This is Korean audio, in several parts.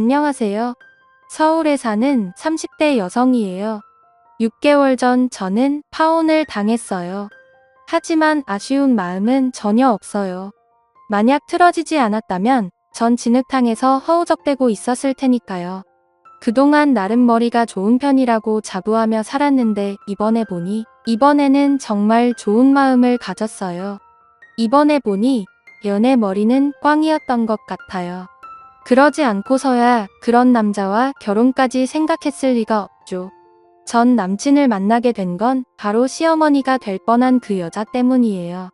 안녕하세요. 서울에 사는 30대 여성이에요. 6개월 전 저는 파혼을 당했어요. 하지만 아쉬운 마음은 전혀 없어요. 만약 틀어지지 않았다면 전 진흙탕에서 허우적대고 있었을 테니까요. 그동안 나름 머리가 좋은 편이라고 자부하며 살았는데 이번에는 정말 좋은 마음을 가졌어요. 이번에 보니 연애 머리는 꽝이었던 것 같아요. 그러지 않고서야 그런 남자와 결혼까지 생각했을 리가 없죠. 전 남친을 만나게 된 건 바로 시어머니가 될 뻔한 그 여자 때문이에요.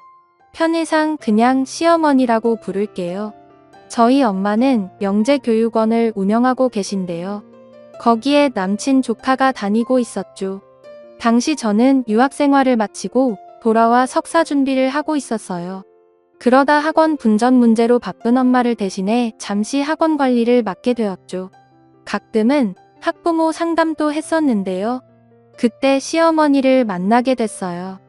편의상 그냥 시어머니라고 부를게요. 저희 엄마는 영재교육원을 운영하고 계신데요. 거기에 남친 조카가 다니고 있었죠. 당시 저는 유학생활을 마치고 돌아와 석사 준비를 하고 있었어요. 그러다 학원 분전 문제로 바쁜 엄마를 대신해 잠시 학원 관리를 맡게 되었죠. 가끔은 학부모 상담도 했었는데요. 그때 시어머니를 만나게 됐어요.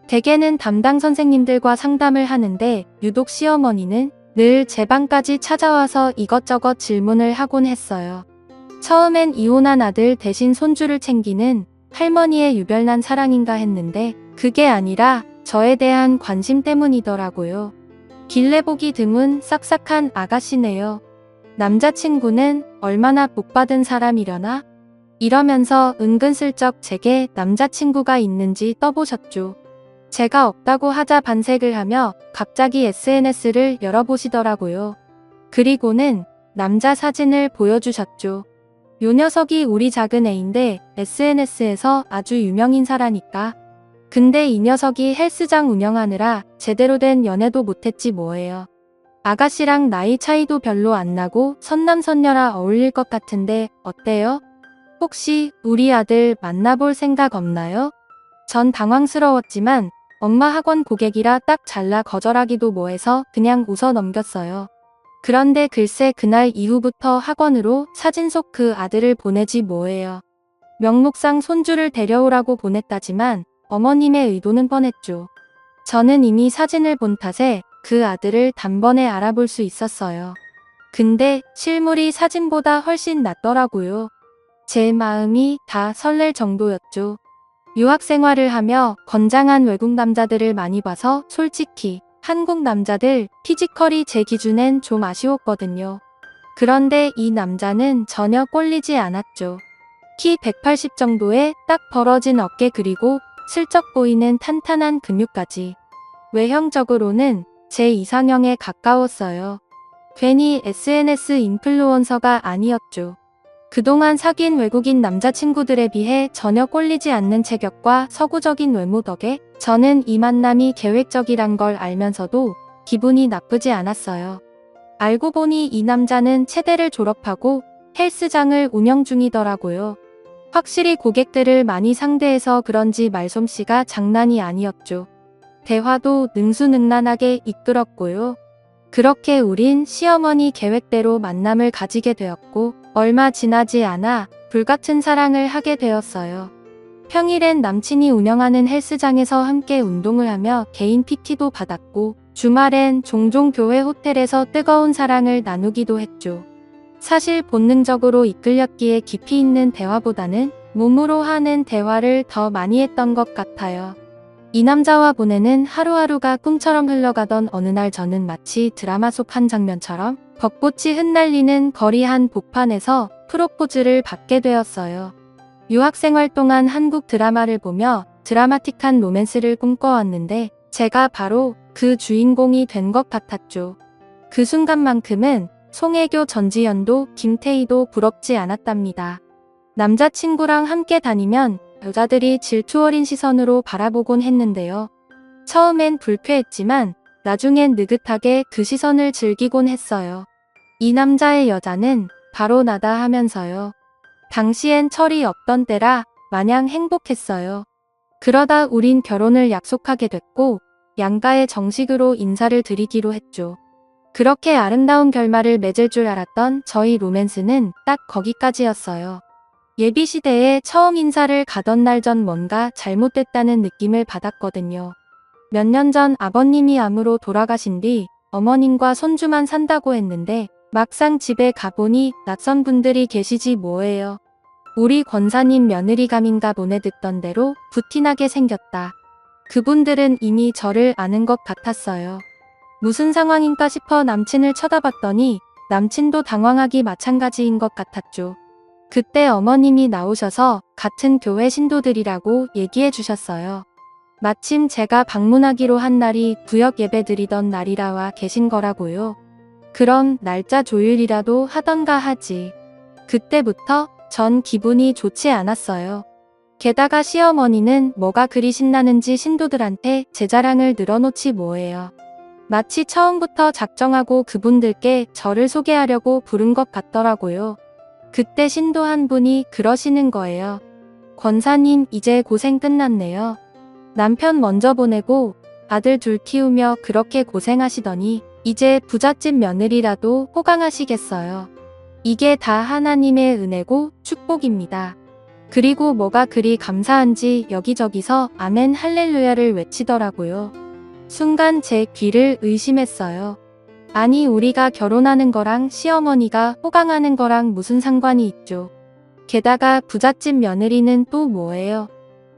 대개는 담당 선생님들과 상담을 하는데 유독 시어머니는 늘 제 방까지 찾아와서 이것저것 질문을 하곤 했어요. 처음엔 이혼한 아들 대신 손주를 챙기는 할머니의 유별난 사랑인가 했는데 그게 아니라 저에 대한 관심 때문이더라고요. 길래 보기 드문 싹싹한 아가씨네요. 남자친구는 얼마나 복받은 사람이려나? 이러면서 은근슬쩍 제게 남자친구가 있는지 떠보셨죠. 제가 없다고 하자 반색을 하며 갑자기 SNS를 열어보시더라고요. 그리고는 남자 사진을 보여주셨죠. 요 녀석이 우리 작은 애인데 SNS에서 아주 유명인사라니까. 근데 이 녀석이 헬스장 운영하느라 제대로 된 연애도 못했지 뭐예요. 아가씨랑 나이 차이도 별로 안 나고 선남선녀라 어울릴 것 같은데 어때요? 혹시 우리 아들 만나볼 생각 없나요? 전 당황스러웠지만 엄마 학원 고객이라 딱 잘라 거절하기도 뭐해서 그냥 웃어 넘겼어요. 그런데 글쎄 그날 이후부터 학원으로 사진 속 그 아들을 보내지 뭐예요. 명목상 손주를 데려오라고 보냈다지만 어머님의 의도는 뻔했죠. 저는 이미 사진을 본 탓에 그 아들을 단번에 알아볼 수 있었어요. 근데 실물이 사진보다 훨씬 낫더라고요. 제 마음이 다 설렐 정도였죠. 유학 생활을 하며 건장한 외국 남자들을 많이 봐서 솔직히 한국 남자들 피지컬이 제 기준엔 좀 아쉬웠거든요. 그런데 이 남자는 전혀 꼴리지 않았죠. 키 180 정도에 딱 벌어진 어깨 그리고 슬쩍 보이는 탄탄한 근육까지. 외형적으로는 제 이상형에 가까웠어요. 괜히 SNS 인플루언서가 아니었죠. 그동안 사귄 외국인 남자친구들에 비해 전혀 꼴리지 않는 체격과 서구적인 외모 덕에 저는 이 만남이 계획적이란 걸 알면서도 기분이 나쁘지 않았어요. 알고 보니 이 남자는 체대를 졸업하고 헬스장을 운영 중이더라고요. 확실히 고객들을 많이 상대해서 그런지 말솜씨가 장난이 아니었죠. 대화도 능수능란하게 이끌었고요. 그렇게 우린 시어머니 계획대로 만남을 가지게 되었고 얼마 지나지 않아 불같은 사랑을 하게 되었어요. 평일엔 남친이 운영하는 헬스장에서 함께 운동을 하며 개인 PT도 받았고 주말엔 종종 교회 호텔에서 뜨거운 사랑을 나누기도 했죠. 사실 본능적으로 이끌렸기에 깊이 있는 대화보다는 몸으로 하는 대화를 더 많이 했던 것 같아요. 이 남자와 보내는 하루하루가 꿈처럼 흘러가던 어느 날 저는 마치 드라마 속 한 장면처럼 벚꽃이 흩날리는 거리 한 복판에서 프로포즈를 받게 되었어요. 유학생활 동안 한국 드라마를 보며 드라마틱한 로맨스를 꿈꿔왔는데 제가 바로 그 주인공이 된 것 같았죠. 그 순간만큼은 송혜교, 전지현도 김태희도 부럽지 않았답니다. 남자친구랑 함께 다니면 여자들이 질투 어린 시선으로 바라보곤 했는데요. 처음엔 불쾌했지만 나중엔 느긋하게 그 시선을 즐기곤 했어요. 이 남자의 여자는 바로 나다 하면서요. 당시엔 철이 없던 때라 마냥 행복했어요. 그러다 우린 결혼을 약속하게 됐고 양가에 정식으로 인사를 드리기로 했죠. 그렇게 아름다운 결말을 맺을 줄 알았던 저희 로맨스는 딱 거기까지였어요. 예비시대에 처음 인사를 가던 날 전 뭔가 잘못됐다는 느낌을 받았거든요. 몇 년 전 아버님이 암으로 돌아가신 뒤 어머님과 손주만 산다고 했는데 막상 집에 가보니 낯선 분들이 계시지 뭐예요. 우리 권사님 며느리감인가 보네 듣던 대로 부티나게 생겼다. 그분들은 이미 저를 아는 것 같았어요. 무슨 상황인가 싶어 남친을 쳐다봤더니 남친도 당황하기 마찬가지인 것 같았죠. 그때 어머님이 나오셔서 같은 교회 신도들이라고 얘기해 주셨어요. 마침 제가 방문하기로 한 날이 구역 예배 드리던 날이라 와 계신 거라고요. 그럼 날짜 조율이라도 하던가 하지. 그때부터 전 기분이 좋지 않았어요. 게다가 시어머니는 뭐가 그리 신나는지 신도들한테 제 자랑을 늘어놓지 뭐예요. 마치 처음부터 작정하고 그분들께 저를 소개하려고 부른 것 같더라고요. 그때 신도 한 분이 그러시는 거예요. 권사님 이제 고생 끝났네요. 남편 먼저 보내고 아들 둘 키우며 그렇게 고생하시더니 이제 부잣집 며느리라도 호강하시겠어요. 이게 다 하나님의 은혜고 축복입니다. 그리고 뭐가 그리 감사한지 여기저기서 아멘 할렐루야를 외치더라고요. 순간 제 귀를 의심했어요. 아니 우리가 결혼하는 거랑 시어머니가 호강하는 거랑 무슨 상관이 있죠. 게다가 부잣집 며느리는 또 뭐예요.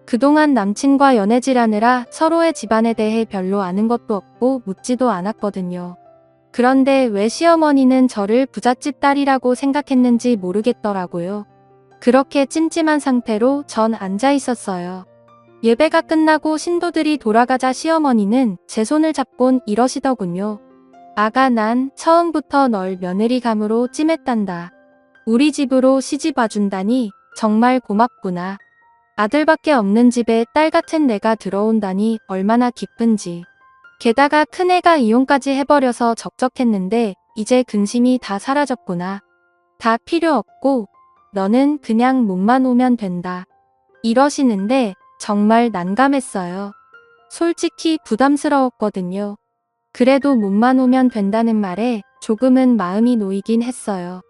그동안 남친과 연애질하느라 서로의 집안에 대해 별로 아는 것도 없고 묻지도 않았거든요. 그런데 왜 시어머니는 저를 부잣집 딸이라고 생각했는지 모르겠더라고요. 그렇게 찜찜한 상태로 전 앉아 있었어요. 예배가 끝나고 신도들이 돌아가자 시어머니는 제 손을 잡곤 이러시더군요. 아가 난 처음부터 널 며느리감으로 찜했단다. 우리 집으로 시집 와준다니 정말 고맙구나. 아들밖에 없는 집에 딸 같은 내가 들어온다니 얼마나 기쁜지. 게다가 큰애가 이혼까지 해버려서 적적했는데 이제 근심이 다 사라졌구나. 다 필요 없고 너는 그냥 몸만 오면 된다. 이러시는데 정말 난감했어요. 솔직히 부담스러웠거든요. 그래도 몸만 오면 된다는 말에 조금은 마음이 놓이긴 했어요.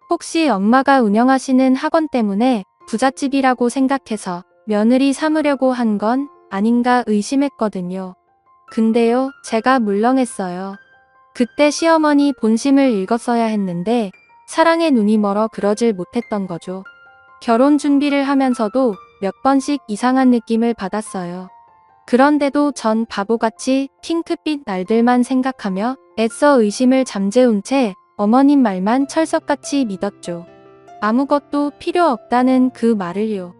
혹시 엄마가 운영하시는 학원 때문에 부잣집이라고 생각해서 며느리 삼으려고 한 건 아닌가 의심했거든요. 근데요, 제가 물렁했어요. 그때 시어머니 본심을 읽었어야 했는데 사랑에 눈이 멀어 그러질 못했던 거죠. 결혼 준비를 하면서도 몇 번씩 이상한 느낌을 받았어요. 그런데도 전 바보같이 핑크빛 날들만 생각하며 애써 의심을 잠재운 채 어머님 말만 철석같이 믿었죠. 아무것도 필요 없다는 그 말을요.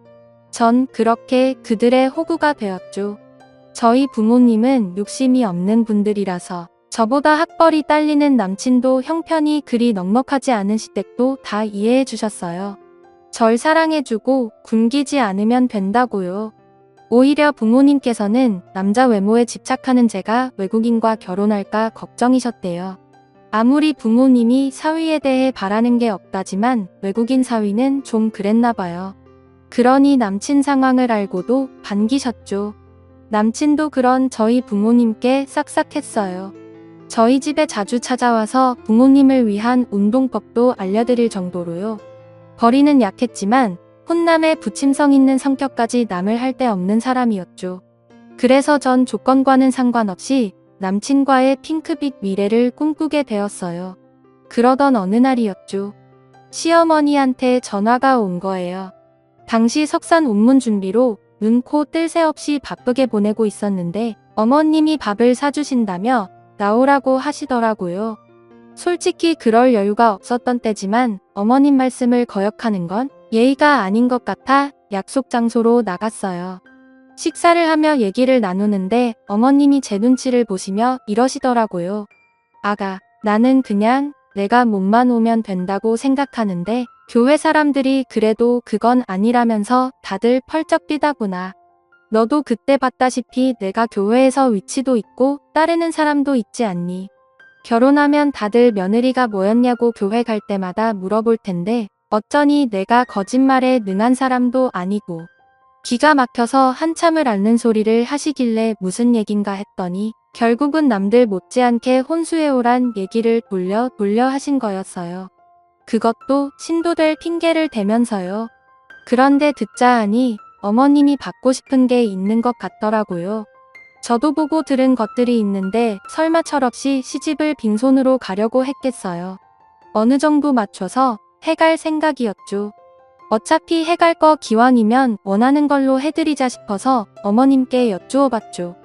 전 그렇게 그들의 호구가 되었죠. 저희 부모님은 욕심이 없는 분들이라서 저보다 학벌이 딸리는 남친도 형편이 그리 넉넉하지 않은 시댁도 다 이해해 주셨어요. 절 사랑해주고 굶기지 않으면 된다고요. 오히려 부모님께서는 남자 외모에 집착하는 제가 외국인과 결혼할까 걱정이셨대요. 아무리 부모님이 사위에 대해 바라는 게 없다지만 외국인 사위는 좀 그랬나 봐요. 그러니 남친 상황을 알고도 반기셨죠. 남친도 그런 저희 부모님께 싹싹했어요. 저희 집에 자주 찾아와서 부모님을 위한 운동법도 알려드릴 정도로요. 벌이는 약했지만 혼남에 부침성 있는 성격까지 남을 할 데 없는 사람이었죠. 그래서 전 조건과는 상관없이 남친과의 핑크빛 미래를 꿈꾸게 되었어요. 그러던 어느 날이었죠. 시어머니한테 전화가 온 거예요. 당시 석산 논문 준비로 눈, 코, 뜰 새 없이 바쁘게 보내고 있었는데 어머님이 밥을 사주신다며 나오라고 하시더라고요. 솔직히 그럴 여유가 없었던 때지만 어머님 말씀을 거역하는 건 예의가 아닌 것 같아 약속 장소로 나갔어요. 식사를 하며 얘기를 나누는데 어머님이 제 눈치를 보시며 이러시더라고요. 아가, 나는 그냥 내가 몸만 오면 된다고 생각하는데 교회 사람들이 그래도 그건 아니라면서 다들 펄쩍 뛰다구나. 너도 그때 봤다시피 내가 교회에서 위치도 있고 따르는 사람도 있지 않니? 결혼하면 다들 며느리가 뭐였냐고 교회 갈 때마다 물어볼 텐데 어쩌니 내가 거짓말에 능한 사람도 아니고. 기가 막혀서 한참을 앓는 소리를 하시길래 무슨 얘긴가 했더니 결국은 남들 못지않게 혼수해오란 얘기를 돌려 하신 거였어요. 그것도 신도될 핑계를 대면서요. 그런데 듣자 하니 어머님이 받고 싶은 게 있는 것 같더라고요. 저도 보고 들은 것들이 있는데 설마 철없이 시집을 빈손으로 가려고 했겠어요. 어느 정도 맞춰서 해갈 생각이었죠. 어차피 해갈 거 기왕이면 원하는 걸로 해드리자 싶어서 어머님께 여쭈어 봤죠.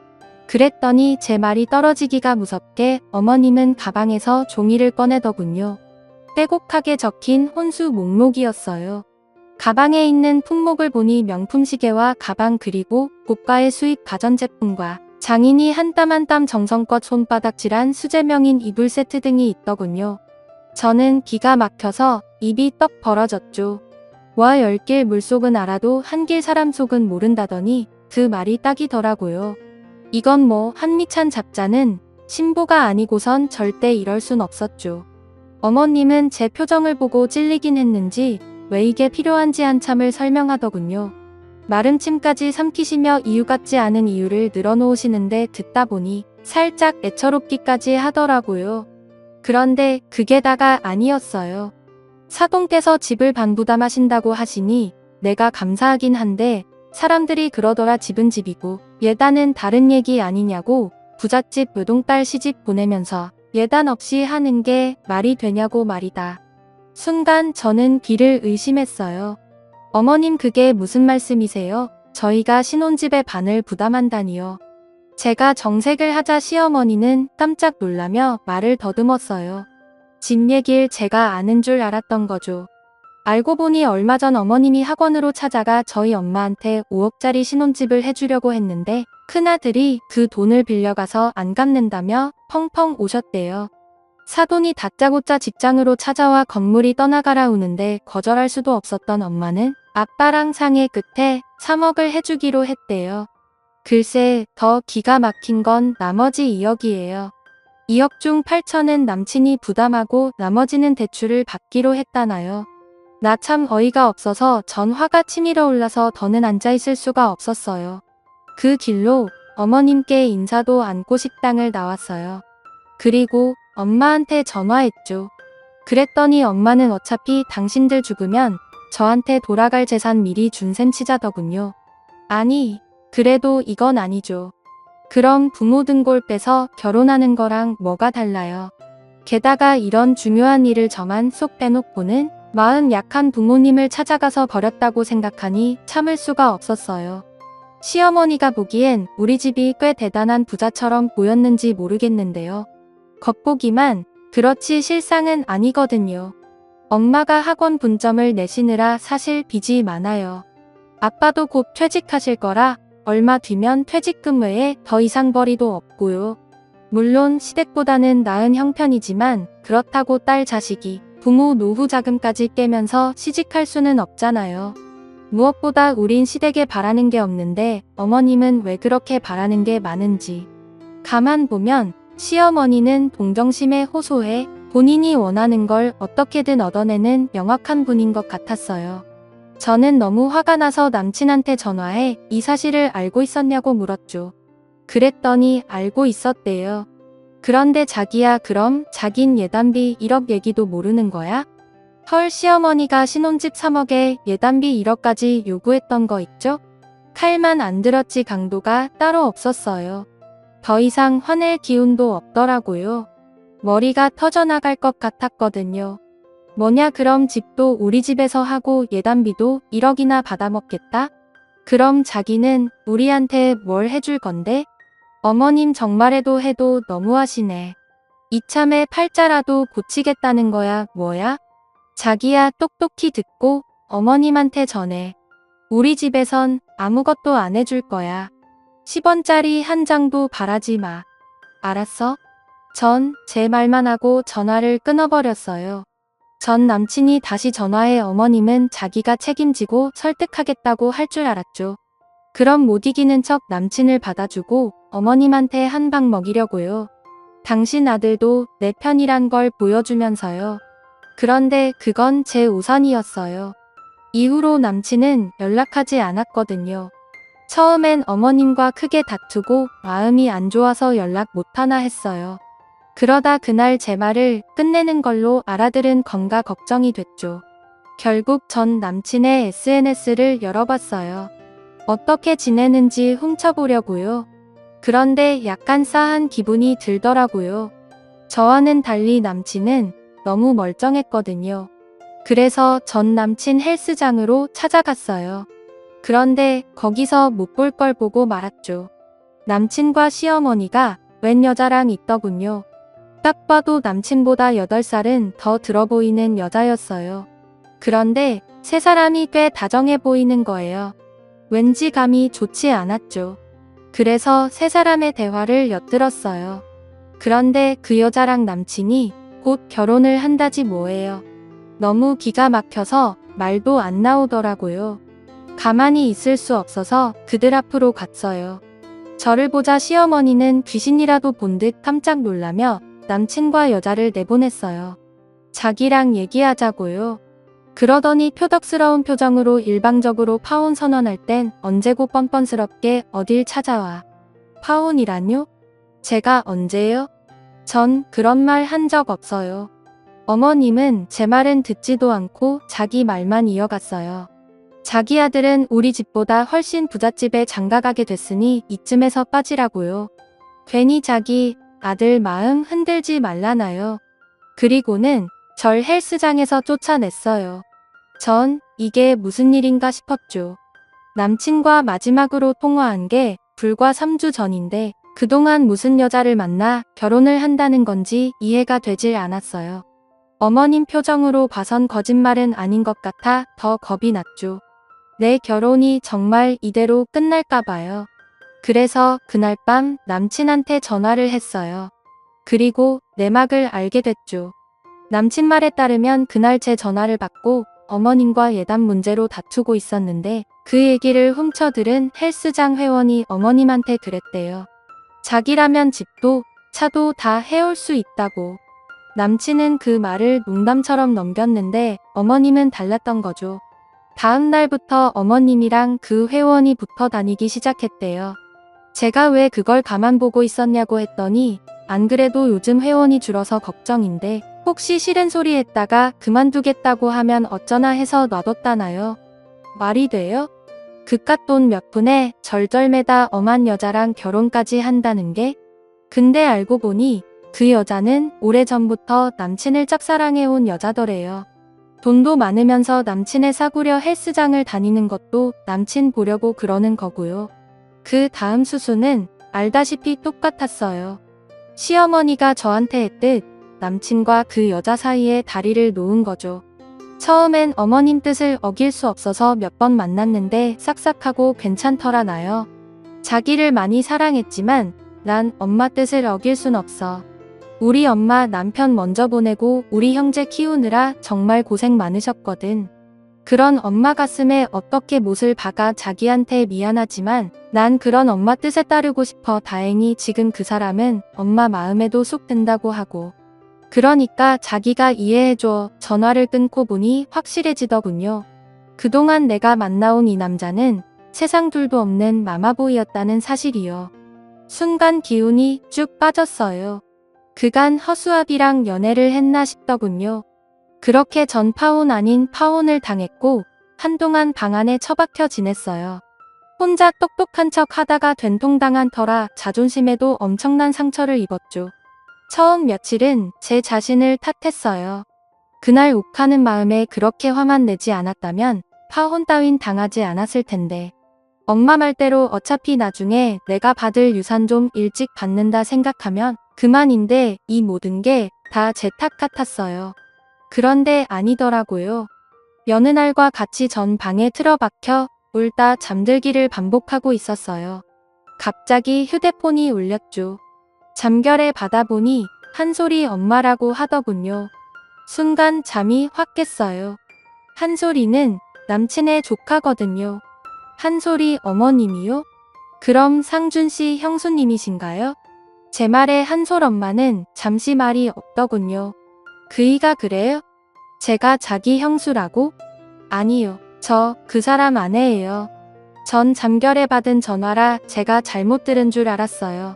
그랬더니 제 말이 떨어지기가 무섭게 어머님은 가방에서 종이를 꺼내더군요. 빼곡하게 적힌 혼수 목록이었어요. 가방에 있는 품목을 보니 명품 시계와 가방 그리고 고가의 수입 가전제품과 장인이 한 땀 한 땀 정성껏 손바닥질한 수제명인 이불 세트 등이 있더군요. 저는 기가 막혀서 입이 떡 벌어졌죠. 와 열길 물속은 알아도 한길 사람 속은 모른다더니 그 말이 딱이더라고요. 이건 뭐 한미찬 잡자는 신부가 아니고선 절대 이럴 순 없었죠. 어머님은 제 표정을 보고 찔리긴 했는지 왜 이게 필요한지 한참을 설명하더군요. 마름침까지 삼키시며 이유 같지 않은 이유를 늘어놓으시는데 듣다 보니 살짝 애처롭기까지 하더라고요. 그런데 그게 다가 아니었어요. 사돈께서 집을 반부담하신다고 하시니 내가 감사하긴 한데 사람들이 그러더라 집은 집이고 예단은 다른 얘기 아니냐고 부잣집 외동딸 시집 보내면서 예단 없이 하는 게 말이 되냐고 말이다. 순간 저는 귀를 의심했어요. 어머님 그게 무슨 말씀이세요? 저희가 신혼집의 반을 부담한다니요. 제가 정색을 하자 시어머니는 깜짝 놀라며 말을 더듬었어요. 집 얘길 제가 아는 줄 알았던 거죠. 알고 보니 얼마 전 어머님이 학원으로 찾아가 저희 엄마한테 5억짜리 신혼집을 해주려고 했는데 큰아들이 그 돈을 빌려가서 안 갚는다며 펑펑 오셨대요. 사돈이 다짜고짜 직장으로 찾아와 건물이 떠나가라 우는데 거절할 수도 없었던 엄마는 아빠랑 상의 끝에 3억을 해주기로 했대요. 글쎄 더 기가 막힌 건 나머지 2억이에요. 2억 중 8천은 남친이 부담하고 나머지는 대출을 받기로 했다나요. 나 참 어이가 없어서 전 화가 치밀어 올라서 더는 앉아있을 수가 없었어요. 그 길로 어머님께 인사도 안고 식당을 나왔어요. 그리고 엄마한테 전화했죠. 그랬더니 엄마는 어차피 당신들 죽으면 저한테 돌아갈 재산 미리 준 셈 치자더군요. 아니, 그래도 이건 아니죠. 그럼 부모 등골 빼서 결혼하는 거랑 뭐가 달라요. 게다가 이런 중요한 일을 저만 쏙 빼놓고는 마음 약한 부모님을 찾아가서 버렸다고 생각하니 참을 수가 없었어요. 시어머니가 보기엔 우리 집이 꽤 대단한 부자처럼 보였는지 모르겠는데요. 겉보기만 그렇지 실상은 아니거든요. 엄마가 학원 분점을 내시느라 사실 빚이 많아요. 아빠도 곧 퇴직하실 거라 얼마 뒤면 퇴직금 외에 더 이상 벌이도 없고요. 물론 시댁보다는 나은 형편이지만 그렇다고 딸 자식이 부모 노후 자금까지 깨면서 시집할 수는 없잖아요. 무엇보다 우린 시댁에 바라는 게 없는데 어머님은 왜 그렇게 바라는 게 많은지. 가만 보면 시어머니는 동정심에 호소해 본인이 원하는 걸 어떻게든 얻어내는 명확한 분인 것 같았어요. 저는 너무 화가 나서 남친한테 전화해 이 사실을 알고 있었냐고 물었죠. 그랬더니 알고 있었대요. 그런데 자기야 그럼 자긴 예단비 1억 얘기도 모르는 거야? 헐 시어머니가 신혼집 3억에 예단비 1억까지 요구했던 거 있죠? 칼만 안 들었지 강도가 따로 없었어요. 더 이상 화낼 기운도 없더라고요. 머리가 터져나갈 것 같았거든요. 뭐냐 그럼 집도 우리 집에서 하고 예단비도 1억이나 받아먹겠다? 그럼 자기는 우리한테 뭘 해줄 건데? 어머님 정말해도 해도 너무하시네. 이참에 팔자라도 고치겠다는 거야 뭐야? 자기야 똑똑히 듣고 어머님한테 전해. 우리 집에선 아무것도 안 해줄 거야. 10원짜리 한 장도 바라지 마. 알았어? 전 제 말만 하고 전화를 끊어버렸어요. 전 남친이 다시 전화해 어머님은 자기가 책임지고 설득하겠다고 할 줄 알았죠. 그럼 못 이기는 척 남친을 받아주고 어머님한테 한 방 먹이려고요. 당신 아들도 내 편이란 걸 보여주면서요. 그런데 그건 제 우선이었어요. 이후로 남친은 연락하지 않았거든요. 처음엔 어머님과 크게 다투고 마음이 안 좋아서 연락 못하나 했어요. 그러다 그날 제 말을 끝내는 걸로 알아들은 건가 걱정이 됐죠. 결국 전 남친의 SNS를 열어봤어요. 어떻게 지내는지 훔쳐보려고요. 그런데 약간 싸한 기분이 들더라고요. 저와는 달리 남친은 너무 멀쩡했거든요. 그래서 전 남친 헬스장으로 찾아갔어요. 그런데 거기서 못 볼 걸 보고 말았죠. 남친과 시어머니가 웬 여자랑 있더군요. 딱 봐도 남친보다 8살은 더 들어 보이는 여자였어요. 그런데 세 사람이 꽤 다정해 보이는 거예요. 왠지 감이 좋지 않았죠. 그래서 세 사람의 대화를 엿들었어요. 그런데 그 여자랑 남친이 곧 결혼을 한다지 뭐예요. 너무 기가 막혀서 말도 안 나오더라고요. 가만히 있을 수 없어서 그들 앞으로 갔어요. 저를 보자 시어머니는 귀신이라도 본 듯 깜짝 놀라며 남친과 여자를 내보냈어요. 자기랑 얘기하자고요. 그러더니 표덕스러운 표정으로 일방적으로 파혼 선언할 땐 언제고 뻔뻔스럽게 어딜 찾아와. 파혼이라뇨? 제가 언제요? 전 그런 말 한 적 없어요. 어머님은 제 말은 듣지도 않고 자기 말만 이어갔어요. 자기 아들은 우리 집보다 훨씬 부잣집에 장가가게 됐으니 이쯤에서 빠지라고요. 괜히 자기 아들 마음 흔들지 말라나요. 그리고는 절 헬스장에서 쫓아냈어요. 전 이게 무슨 일인가 싶었죠. 남친과 마지막으로 통화한 게 불과 3주 전인데 그동안 무슨 여자를 만나 결혼을 한다는 건지 이해가 되질 않았어요. 어머님 표정으로 봐선 거짓말은 아닌 것 같아 더 겁이 났죠. 내 결혼이 정말 이대로 끝날까 봐요. 그래서 그날 밤 남친한테 전화를 했어요. 그리고 내막을 알게 됐죠. 남친 말에 따르면 그날 제 전화를 받고 어머님과 예단 문제로 다투고 있었는데 그 얘기를 훔쳐들은 헬스장 회원이 어머님한테 그랬대요. 자기라면 집도 차도 다 해올 수 있다고. 남친은 그 말을 농담처럼 넘겼는데 어머님은 달랐던 거죠. 다음 날부터 어머님이랑 그 회원이 붙어 다니기 시작했대요. 제가 왜 그걸 가만 보고 있었냐고 했더니 안 그래도 요즘 회원이 줄어서 걱정인데 혹시 싫은 소리 했다가 그만두겠다고 하면 어쩌나 해서 놔뒀다나요. 말이 돼요? 그깟 돈 몇 푼에 절절매다 엄한 여자랑 결혼까지 한다는 게? 근데 알고 보니 그 여자는 오래전부터 남친을 짝사랑해온 여자더래요. 돈도 많으면서 남친을 사구려 헬스장을 다니는 것도 남친 보려고 그러는 거고요. 그 다음 수순은 알다시피 똑같았어요. 시어머니가 저한테 했듯 남친과 그 여자 사이에 다리를 놓은 거죠. 처음엔 어머님 뜻을 어길 수 없어서 몇 번 만났는데 싹싹하고 괜찮더라 나요. 자기를 많이 사랑했지만 난 엄마 뜻을 어길 순 없어. 우리 엄마 남편 먼저 보내고 우리 형제 키우느라 정말 고생 많으셨거든. 그런 엄마 가슴에 어떻게 못을 박아 자기한테 미안하지만 난 그런 엄마 뜻에 따르고 싶어. 다행히 지금 그 사람은 엄마 마음에도 쏙 든다고 하고. 그러니까 자기가 이해해줘. 전화를 끊고 보니 확실해지더군요. 그동안 내가 만나온 이 남자는 세상 둘도 없는 마마보이였다는 사실이요. 순간 기운이 쭉 빠졌어요. 그간 허수아비랑 연애를 했나 싶더군요. 그렇게 전 파혼 아닌 파혼을 당했고 한동안 방 안에 처박혀 지냈어요. 혼자 똑똑한 척 하다가 된통당한 터라 자존심에도 엄청난 상처를 입었죠. 처음 며칠은 제 자신을 탓했어요. 그날 욱하는 마음에 그렇게 화만 내지 않았다면 파혼 따윈 당하지 않았을 텐데. 엄마 말대로 어차피 나중에 내가 받을 유산 좀 일찍 받는다 생각하면 그만인데 이 모든 게 다 제 탓 같았어요. 그런데 아니더라고요. 여느 날과 같이 전 방에 틀어박혀 울다 잠들기를 반복하고 있었어요. 갑자기 휴대폰이 울렸죠. 잠결에 받아보니 한 소리 엄마라고 하더군요. 순간 잠이 확 깼어요. 한 소리는 남친의 조카거든요. 한 소리 어머님이요? 그럼 상준씨 형수님이신가요? 제 말에 한솔 엄마는 잠시 말이 없더군요. 그이가 그래요? 제가 자기 형수라고? 아니요. 저 그 사람 아내예요. 전 잠결에 받은 전화라 제가 잘못 들은 줄 알았어요.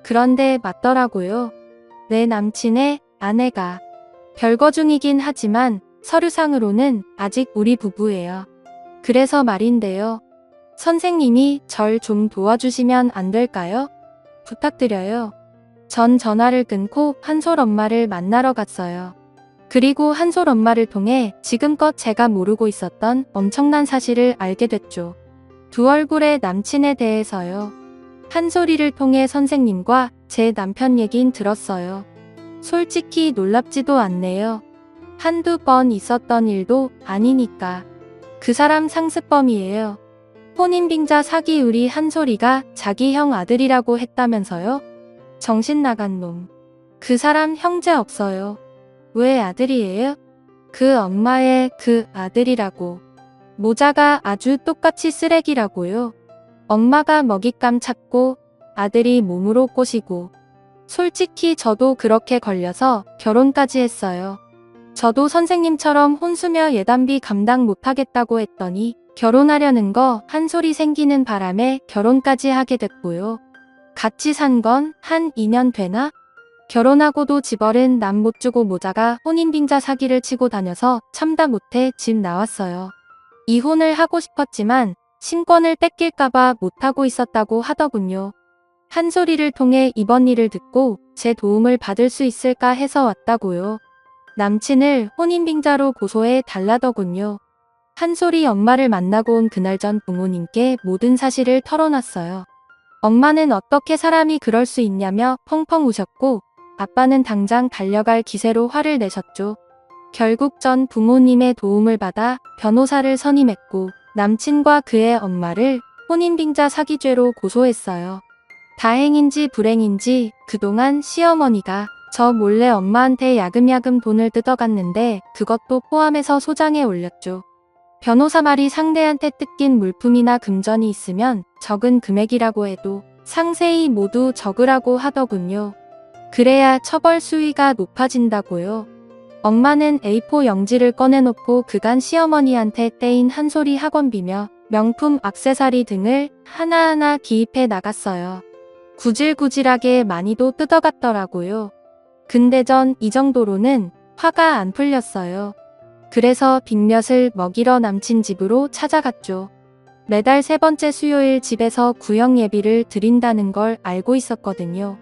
그런데 맞더라고요. 내 남친의 아내가. 별거 중이긴 하지만 서류상으로는 아직 우리 부부예요. 그래서 말인데요. 선생님이 절 좀 도와주시면 안 될까요? 부탁드려요. 전 전화를 끊고 한솔 엄마를 만나러 갔어요. 그리고 한솔 엄마를 통해 지금껏 제가 모르고 있었던 엄청난 사실을 알게 됐죠. 두 얼굴의 남친에 대해서요. 한솔이를 통해 선생님과 제 남편 얘긴 들었어요. 솔직히 놀랍지도 않네요. 한두 번 있었던 일도 아니니까. 그 사람 상습범이에요. 혼인빙자 사기 우리 한솔이가 자기 형 아들이라고 했다면서요? 정신 나간 놈. 그 사람 형제 없어요. 왜 아들이에요? 그 엄마의 그 아들이라고. 모자가 아주 똑같이 쓰레기라고요. 엄마가 먹잇감 찾고 아들이 몸으로 꼬시고. 솔직히 저도 그렇게 걸려서 결혼까지 했어요. 저도 선생님처럼 혼수며 예단비 감당 못하겠다고 했더니 결혼하려는 거 한 소리 생기는 바람에 결혼까지 하게 됐고요. 같이 산 건 한 2년 되나? 결혼하고도 집어른 남 못 주고 모자가 혼인빙자 사기를 치고 다녀서 참다 못해 집 나왔어요. 이혼을 하고 싶었지만 신권을 뺏길까봐 못하고 있었다고 하더군요. 한 소리를 통해 이번 일을 듣고 제 도움을 받을 수 있을까 해서 왔다고요. 남친을 혼인빙자로 고소해 달라더군요. 한솔이 엄마를 만나고 온 그날 전 부모님께 모든 사실을 털어놨어요. 엄마는 어떻게 사람이 그럴 수 있냐며 펑펑 우셨고 아빠는 당장 달려갈 기세로 화를 내셨죠. 결국 전 부모님의 도움을 받아 변호사를 선임했고 남친과 그의 엄마를 혼인빙자 사기죄로 고소했어요. 다행인지 불행인지 그동안 시어머니가 저 몰래 엄마한테 야금야금 돈을 뜯어갔는데 그것도 포함해서 소장에 올렸죠. 변호사 말이 상대한테 뜯긴 물품이나 금전이 있으면 적은 금액이라고 해도 상세히 모두 적으라고 하더군요. 그래야 처벌 수위가 높아진다고요. 엄마는 A4 용지를 꺼내놓고 그간 시어머니한테 떼인 한 소리 학원비며 명품 액세서리 등을 하나하나 기입해 나갔어요. 구질구질하게 많이도 뜯어갔더라고요. 근데 전 이 정도로는 화가 안 풀렸어요. 그래서 빅몇을 먹이러 남친 집으로 찾아갔죠. 매달 세 번째 수요일 집에서 구역 예비를 드린다는 걸 알고 있었거든요.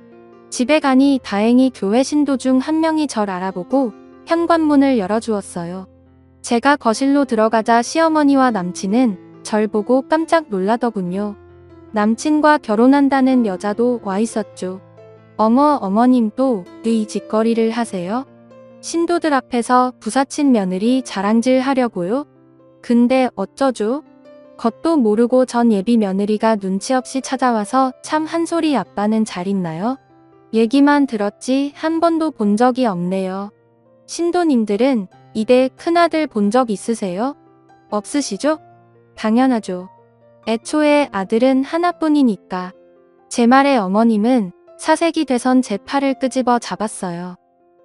집에 가니 다행히 교회 신도 중 한 명이 절 알아보고 현관문을 열어주었어요. 제가 거실로 들어가자 시어머니와 남친은 절 보고 깜짝 놀라더군요. 남친과 결혼한다는 여자도 와 있었죠. 어머, 어머님 또 이 짓거리를 하세요? 신도들 앞에서 부사친 며느리 자랑질 하려고요? 근데 어쩌죠? 겉도 모르고 전 예비 며느리가 눈치 없이 찾아와서 참 한솔이 아빠는 잘 있나요? 얘기만 들었지 한 번도 본 적이 없네요. 신도님들은 이대 큰아들 본 적 있으세요? 없으시죠? 당연하죠. 애초에 아들은 하나뿐이니까. 제 말에 어머님은 사색이 돼선 제 팔을 끄집어 잡았어요.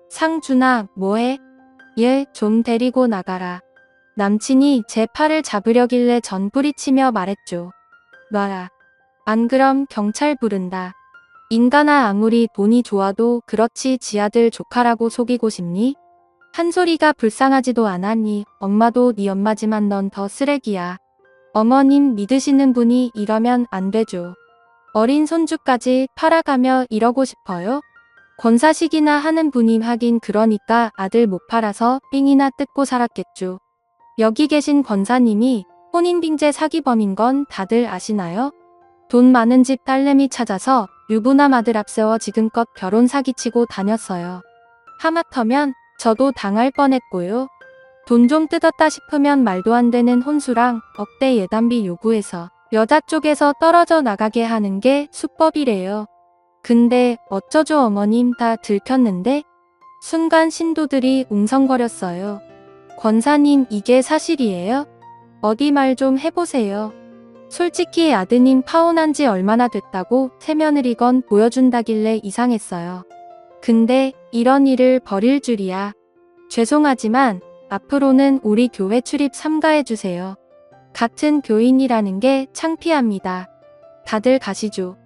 상준아, 뭐해? 얘 좀 데리고 나가라. 남친이 제 팔을 잡으려길래 전 뿌리치며 말했죠. 놔라. 안 그럼 경찰 부른다. 인간아 아무리 돈이 좋아도 그렇지 지 아들 조카라고 속이고 싶니? 한솔이가 불쌍하지도 않았니? 엄마도 네 엄마지만 넌 더 쓰레기야. 어머님 믿으시는 분이 이러면 안 되죠. 어린 손주까지 팔아가며 이러고 싶어요? 권사식이나 하는 분이 하긴 그러니까 아들 못 팔아서 삥이나 뜯고 살았겠죠. 여기 계신 권사님이 혼인빙제 사기범인 건 다들 아시나요? 돈 많은 집 딸내미 찾아서 유부남 아들 앞세워 지금껏 결혼 사기치고 다녔어요. 하마터면 저도 당할 뻔했고요. 돈 좀 뜯었다 싶으면 말도 안 되는 혼수랑 억대 예단비 요구해서 여자 쪽에서 떨어져 나가게 하는 게 수법이래요. 근데 어쩌죠 어머님 다 들켰는데? 순간 신도들이 웅성거렸어요. 권사님 이게 사실이에요? 어디 말 좀 해보세요. 솔직히 아드님 파혼한 지 얼마나 됐다고 새며느리건 보여준다길래 이상했어요. 근데 이런 일을 벌일 줄이야. 죄송하지만 앞으로는 우리 교회 출입 삼가해주세요. 같은 교인이라는 게 창피합니다. 다들 가시죠.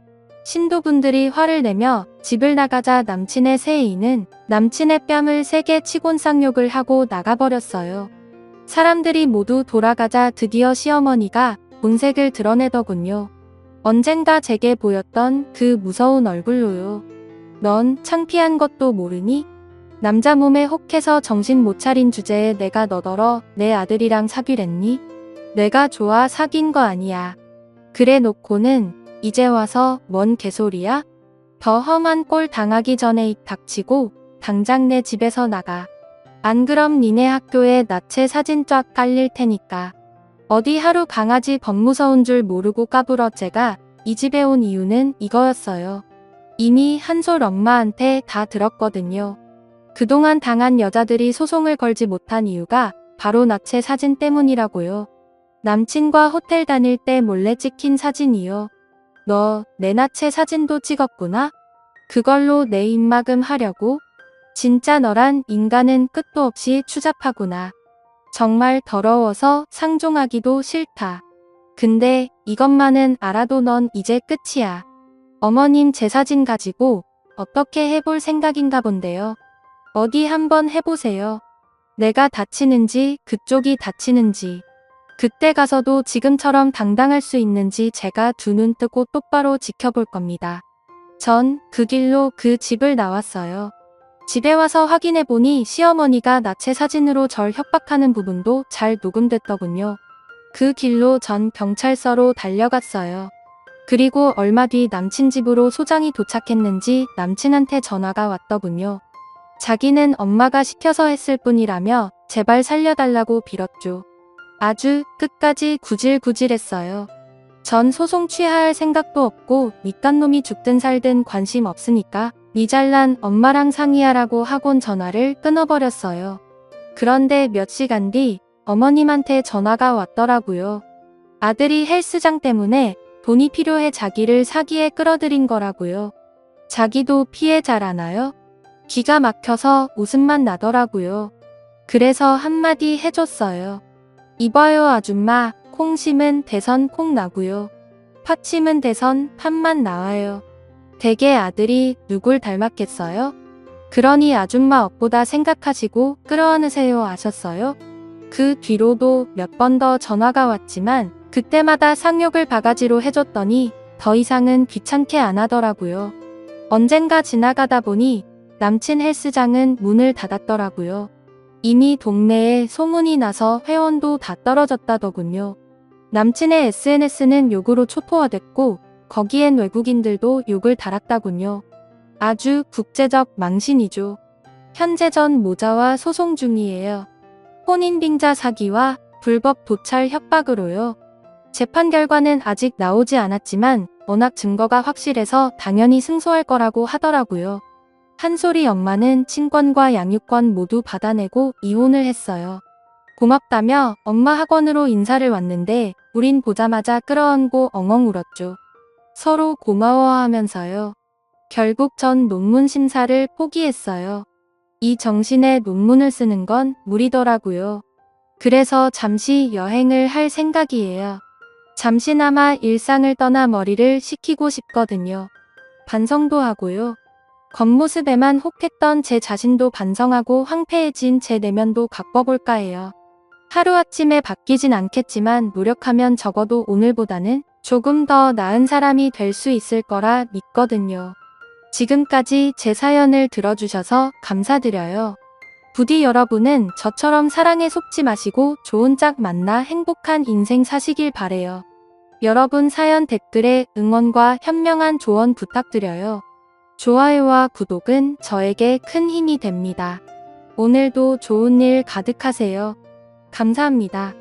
신도분들이 화를 내며 집을 나가자 남친의 새애인은 남친의 뺨을 세게 치곤 쌍욕을 하고 나가버렸어요. 사람들이 모두 돌아가자 드디어 시어머니가 본색을 드러내더군요. 언젠가 제게 보였던 그 무서운 얼굴로요. 넌 창피한 것도 모르니? 남자 몸에 혹해서 정신 못 차린 주제에 내가 너더러 내 아들이랑 사귀랬니? 내가 좋아 사귄 거 아니야. 그래 놓고는 이제 와서 뭔 개소리야? 더 험한 꼴 당하기 전에 입 닥치고 당장 내 집에서 나가. 안 그럼 니네 학교에 나체 사진 쫙 깔릴 테니까. 어디 하루 강아지 겁 무서운 줄 모르고 까불어. 제가 이 집에 온 이유는 이거였어요. 이미 한솔 엄마한테 다 들었거든요. 그동안 당한 여자들이 소송을 걸지 못한 이유가 바로 나체 사진 때문이라고요. 남친과 호텔 다닐 때 몰래 찍힌 사진이요. 너 내 나체 사진도 찍었구나? 그걸로 내 입막음 하려고? 진짜 너란 인간은 끝도 없이 추잡하구나. 정말 더러워서 상종하기도 싫다. 근데 이것만은 알아도 넌 이제 끝이야. 어머님 제 사진 가지고 어떻게 해볼 생각인가 본데요. 어디 한번 해보세요. 내가 다치는지 그쪽이 다치는지. 그때 가서도 지금처럼 당당할 수 있는지 제가 두 눈 뜨고 똑바로 지켜볼 겁니다. 전 그 길로 그 집을 나왔어요. 집에 와서 확인해보니 시어머니가 나체 사진으로 절 협박하는 부분도 잘 녹음됐더군요. 그 길로 전 경찰서로 달려갔어요. 그리고 얼마 뒤 남친 집으로 소장이 도착했는지 남친한테 전화가 왔더군요. 자기는 엄마가 시켜서 했을 뿐이라며 제발 살려달라고 빌었죠. 아주 끝까지 구질구질했어요. 전 소송 취하할 생각도 없고 밑간 놈이 죽든 살든 관심 없으니까 니 잘난 엄마랑 상의하라고 하곤 전화를 끊어버렸어요. 그런데 몇 시간 뒤 어머님한테 전화가 왔더라고요. 아들이 헬스장 때문에 돈이 필요해 자기를 사기에 끌어들인 거라고요. 자기도 피해자라나요? 기가 막혀서 웃음만 나더라고요. 그래서 한마디 해줬어요. 이봐요 아줌마, 콩 심은 대선 콩 나고요. 팥 심은 대선 팥만 나와요. 대개 아들이 누굴 닮았겠어요? 그러니 아줌마 업보다 생각하시고 끌어안으세요 아셨어요? 그 뒤로도 몇 번 더 전화가 왔지만 그때마다 상욕을 바가지로 해줬더니 더 이상은 귀찮게 안 하더라고요. 언젠가 지나가다 보니 남친 헬스장은 문을 닫았더라고요. 이미 동네에 소문이 나서 회원도 다 떨어졌다더군요. 남친의 SNS는 욕으로 초토화됐고 거기엔 외국인들도 욕을 달았다군요. 아주 국제적 망신이죠. 현재 전 모자와 소송 중이에요. 혼인빙자 사기와 불법 도찰 협박으로요. 재판 결과는 아직 나오지 않았지만 워낙 증거가 확실해서 당연히 승소할 거라고 하더라고요. 한솔이 엄마는 친권과 양육권 모두 받아내고 이혼을 했어요. 고맙다며 엄마 학원으로 인사를 왔는데 우린 보자마자 끌어안고 엉엉 울었죠. 서로 고마워하면서요. 결국 전 논문 심사를 포기했어요. 이 정신에 논문을 쓰는 건 무리더라고요. 그래서 잠시 여행을 할 생각이에요. 잠시나마 일상을 떠나 머리를 식히고 싶거든요. 반성도 하고요. 겉모습에만 혹했던 제 자신도 반성하고 황폐해진 제 내면도 가꿔볼까 해요. 하루아침에 바뀌진 않겠지만 노력하면 적어도 오늘보다는 조금 더 나은 사람이 될 수 있을 거라 믿거든요. 지금까지 제 사연을 들어주셔서 감사드려요. 부디 여러분은 저처럼 사랑에 속지 마시고 좋은 짝 만나 행복한 인생 사시길 바래요. 여러분 사연 댓글에 응원과 현명한 조언 부탁드려요. 좋아요와 구독은 저에게 큰 힘이 됩니다. 오늘도 좋은 일 가득하세요. 감사합니다.